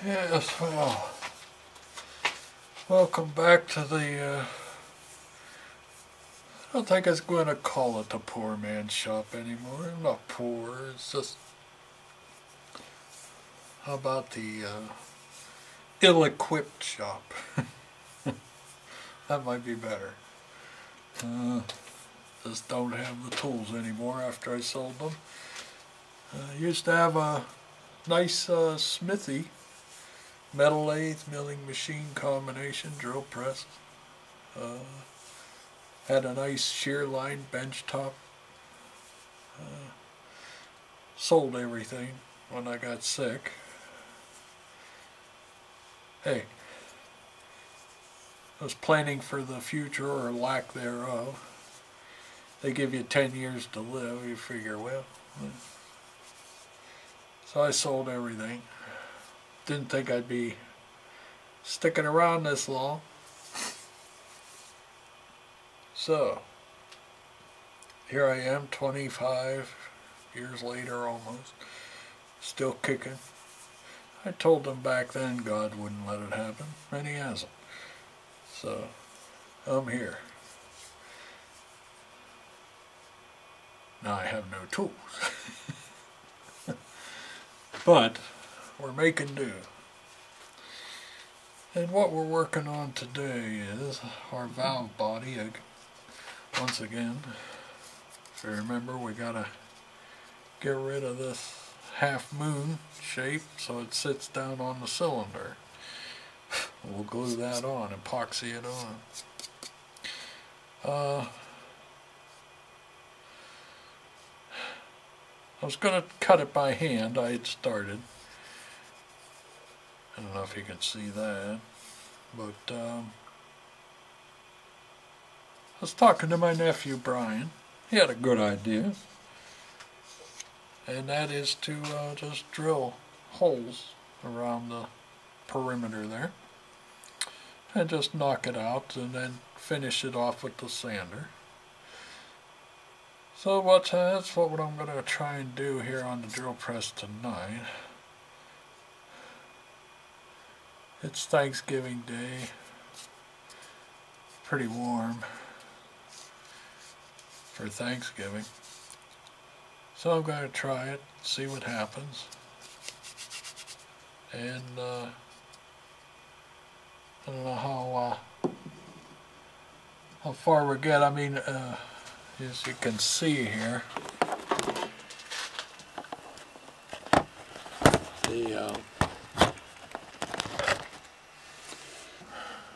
Yes, well, welcome back to the, I don't think it's going to call it the poor man's shop anymore. I'm not poor, it's just, how about the ill-equipped shop? That might be better. Just don't have the tools anymore after I sold them. I used to have a nice smithy, metal lathe, milling machine combination, drill press. Had a nice shear line bench top. Sold everything when I got sick. Hey, I was planning for the future or lack thereof. They give you 10 years to live, you figure, well. So I sold everything. Didn't think I'd be sticking around this long. So, here I am, 25 years later almost, still kicking. I told them back then God wouldn't let it happen, and He hasn't. So, I'm here. Now I have no tools. But we're making do. And what we're working on today is our valve body. Once again, if you remember, we gotta get rid of this half moon shape so it sits down on the cylinder. We'll glue that on, epoxy it on. I was going to cut it by hand. I had started. I don't know if you can see that, but I was talking to my nephew Brian. He had a good idea, and that is to just drill holes around the perimeter there and just knock it out and then finish it off with the sander. So that's what I'm going to try and do here on the drill press tonight. It's Thanksgiving Day. Pretty warm for Thanksgiving. So I'm going to try it, see what happens. And I don't know how far we get. I mean, as you can see here,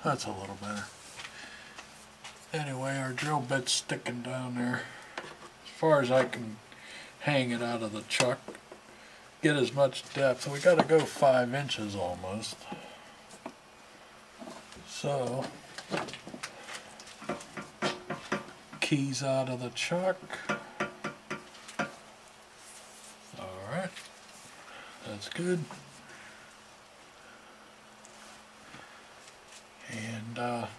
that's a little better. Anyway, our drill bit's sticking down there as far as I can hang it out of the chuck, get as much depth. We got to go 5 inches almost. So, keys out of the chuck. Alright, that's good. And let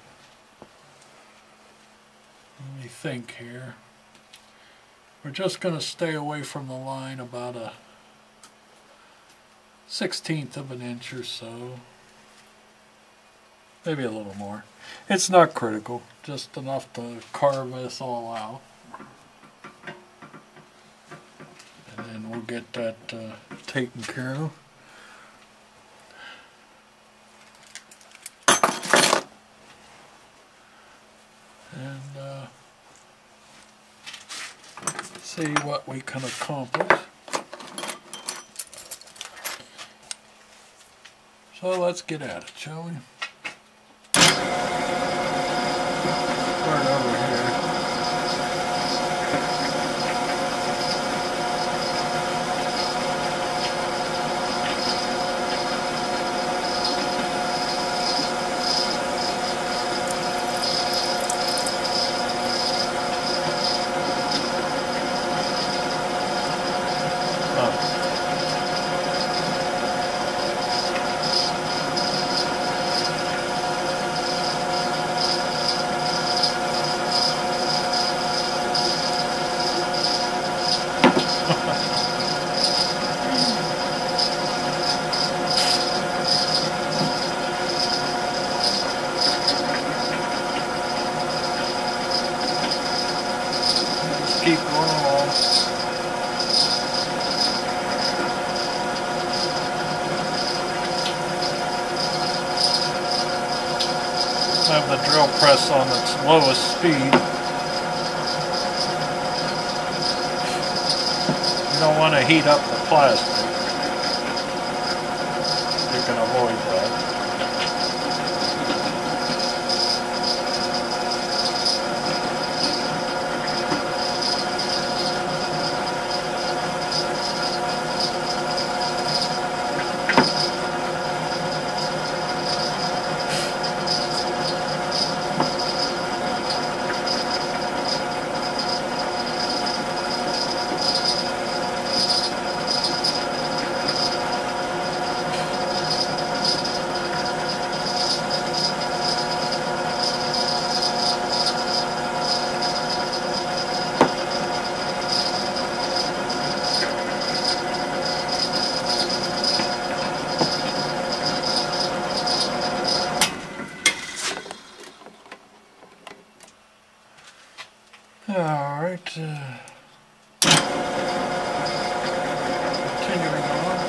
me think here. We're just going to stay away from the line about a 1/16 of an inch or so. Maybe a little more. It's not critical, just enough to carve this all out. And then we'll get that taken care of. And see what we can accomplish. So let's get at it, shall we? Start over here. drill press on its lowest speed. You don't want to heat up the plastic. You can avoid that. Alright, continuing on.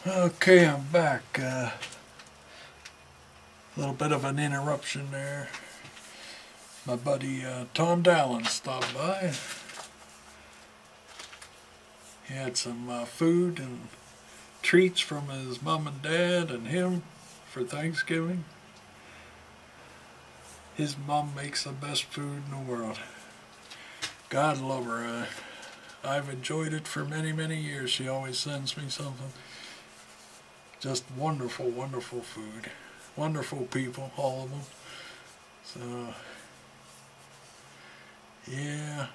Okay, I'm back. A little bit of an interruption there. My buddy Tom Dallin stopped by. He had some food and treats from his mom and dad and him for Thanksgiving. His mom makes the best food in the world. God love her. I've enjoyed it for many, many years. She always sends me something. Just wonderful, wonderful food. Wonderful people, all of them. So, yeah.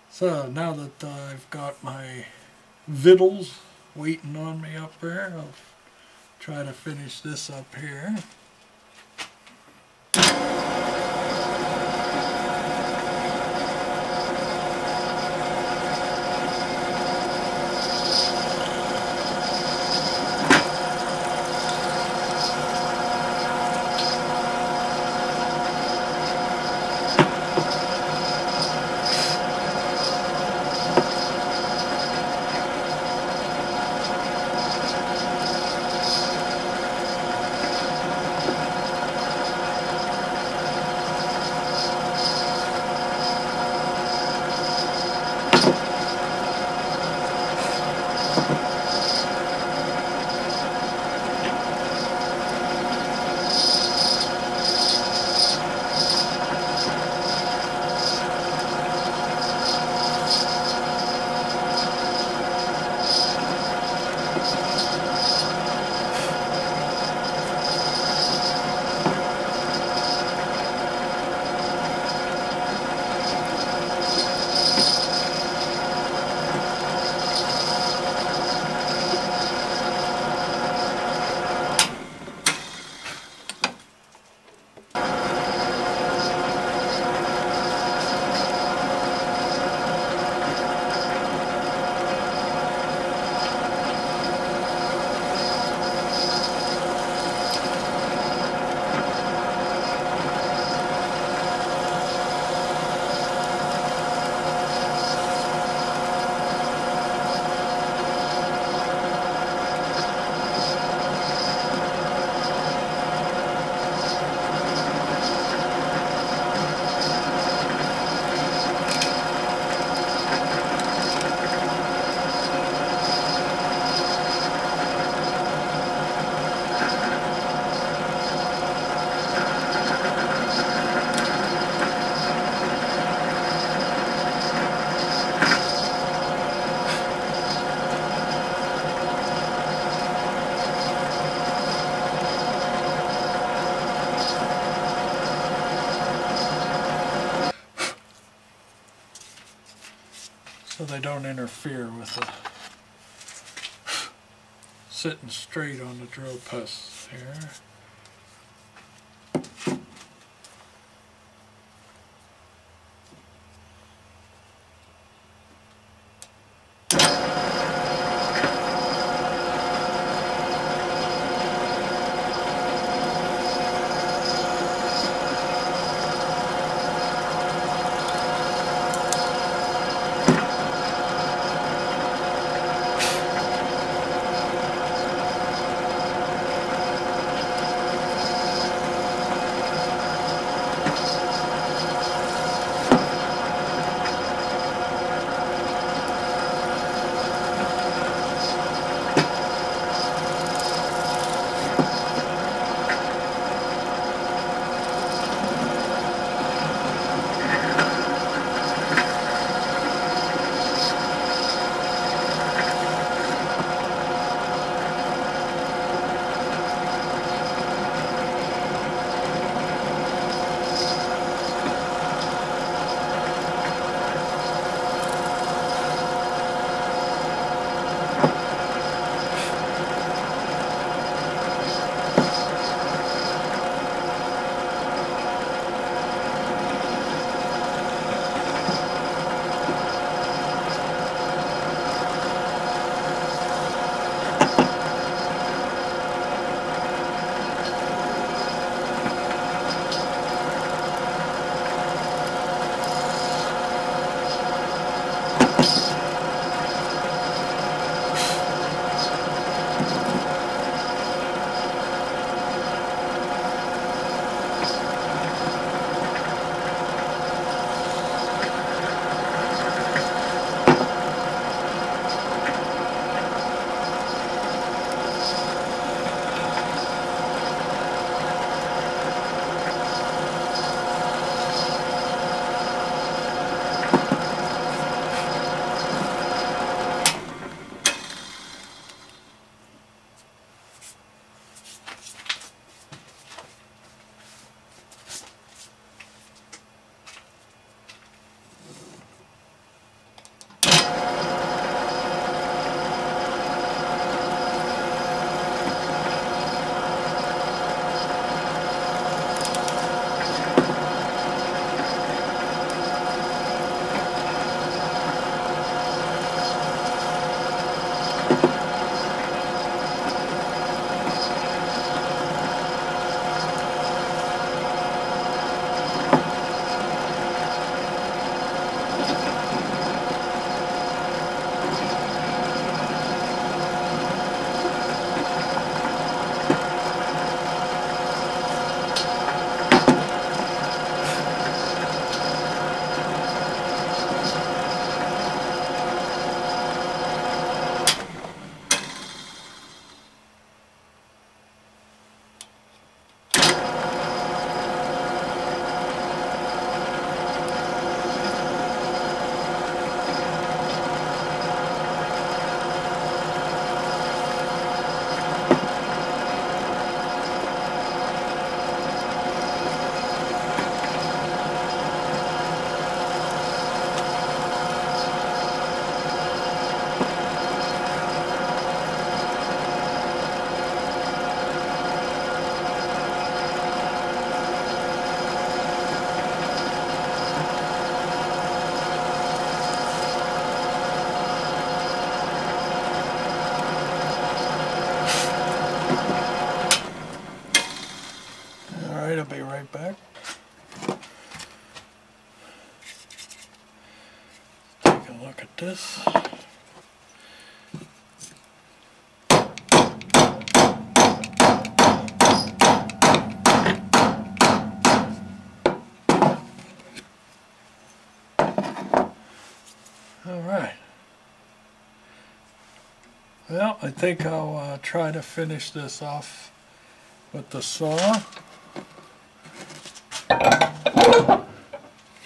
So, now that I've got my victuals waiting on me up there, I'll try to finish this up here. so they don't interfere with the sitting straight on the drill press here. I'll be right back. Take a look at this. All right. Well, I think I'll try to finish this off with the saw.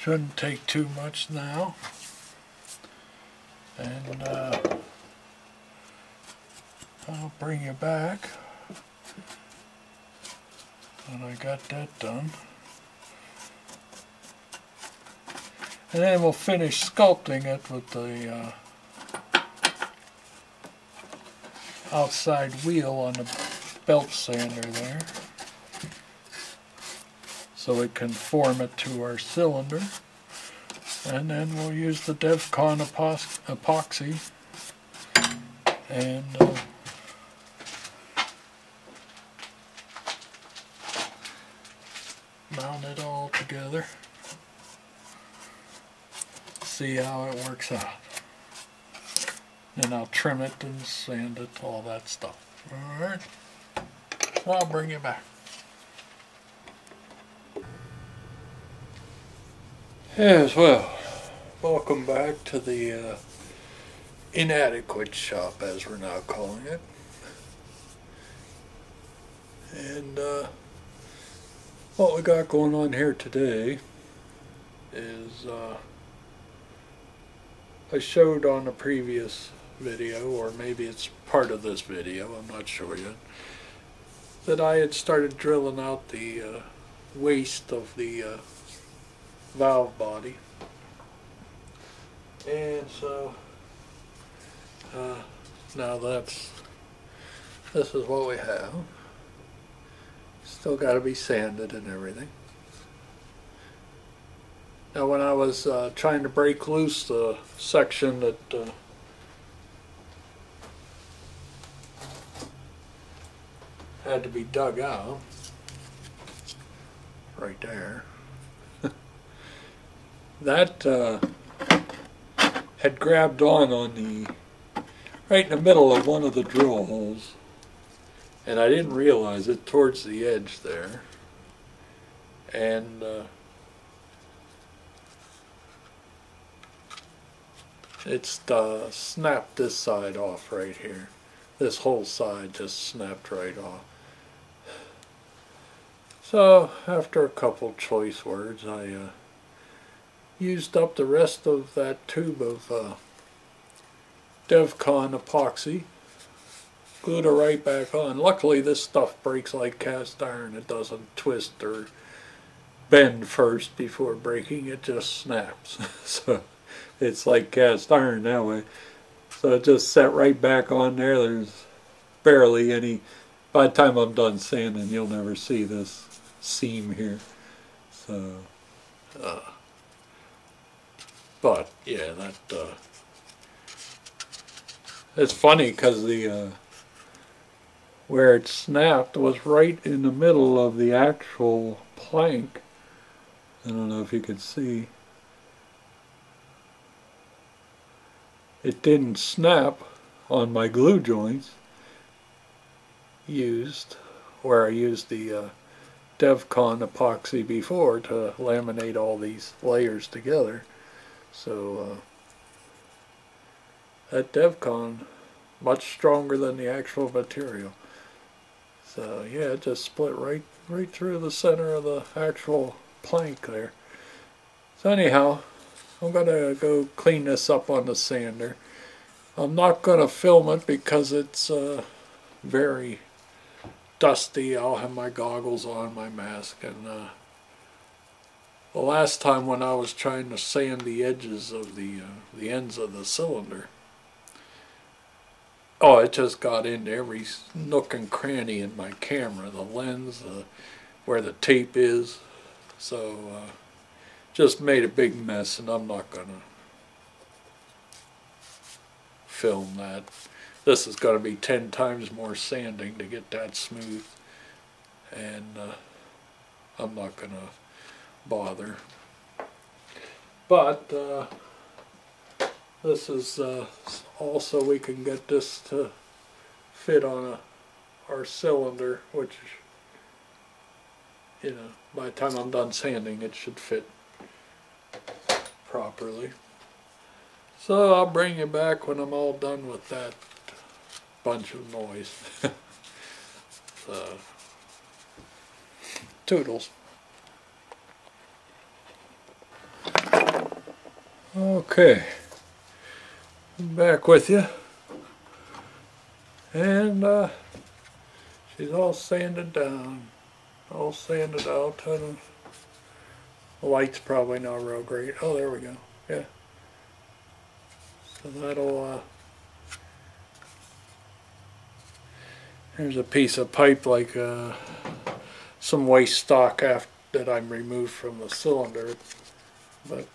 Shouldn't take too much now. And I'll bring you back when I got that done. And then we'll finish sculpting it with the outside wheel on the belt sander there, so it can form it to our cylinder. And then we'll use the DevCon epoxy and mount it all together. See how it works out. Then I'll trim it and sand it, all that stuff. Alright, so I'll bring you back. Yes, well, welcome back to the inadequate shop, as we're now calling it. And what we got going on here today is I showed on a previous video, or maybe it's part of this video, I'm not sure yet, that I had started drilling out the waist of the valve body. And so now this is what we have. Still got to be sanded and everything. Now when I was trying to break loose the section that had to be dug out, right there, that had grabbed on the, right in the middle of one of the drill holes, and I didn't realize it towards the edge there, and it's snapped this side off right here. This whole side just snapped right off. So after a couple choice words, I used up the rest of that tube of DevCon epoxy, glued it right back on. Luckily this stuff breaks like cast iron. It doesn't twist or bend first before breaking, it just snaps. So it's like cast iron that way. So it just set right back on there. There's barely any, by the time I'm done sanding, you'll never see this seam here. So but yeah, that it's funny because the where it snapped was right in the middle of the actual plank. I don't know if you could see. It didn't snap on my glue joints used, where I used the DevCon epoxy before to laminate all these layers together. So that DevCon, much stronger than the actual material. So yeah, it just split right through the center of the actual plank there. So anyhow, I'm going to go clean this up on the sander. I'm not going to film it because it's very dusty. I'll have my goggles on, my mask, and the last time when I was trying to sand the edges of the ends of the cylinder, oh, it just got into every nook and cranny in my camera, the lens, where the tape is. So just made a big mess, and I'm not going to film that. This is going to be 10 times more sanding to get that smooth, and I'm not going to bother. But this is also, we can get this to fit on our cylinder, which, you know, by the time I'm done sanding, it should fit properly. So I'll bring you back when I'm all done with that bunch of noise. So, toodles. Okay, I'm back with you, and she's all sanded down, all sanded out, and The light's probably not real great. Oh, there we go. Yeah. So that'll, here's a piece of pipe like some waste stock that I'm removed from the cylinder. But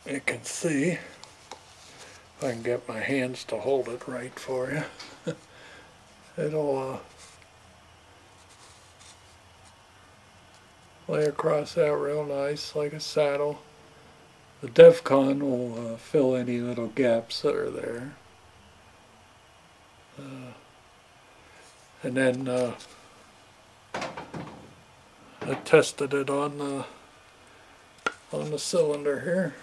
you can see, if I can get my hands to hold it right for you, it'll lay across that real nice like a saddle. The DevCon will fill any little gaps that are there. And then I tested it on the cylinder here.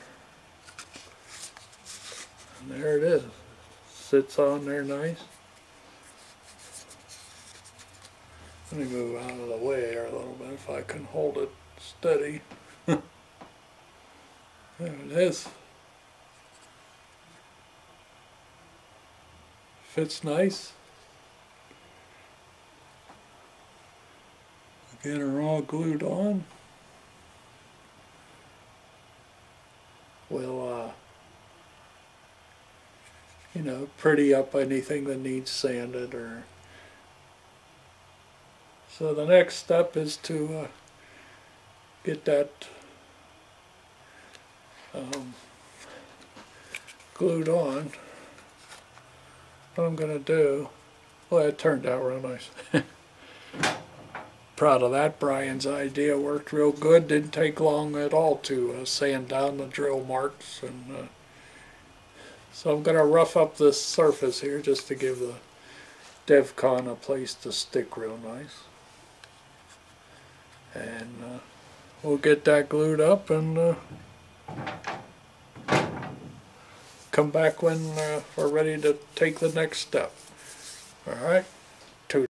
And there it is. Sits on there nice. Let me move out of the way here a little bit if I can hold it steady. There it is. Fits nice. Get her all glued on. We'll, you know, pretty up anything that needs sanded or. So the next step is to get that glued on. What I'm going to do, well, it turned out real nice. Proud of that. Brian's idea worked real good. Didn't take long at all to sand down the drill marks. And so I'm going to rough up this surface here just to give the DevCon a place to stick real nice. And we'll get that glued up and come back when we're ready to take the next step. All right.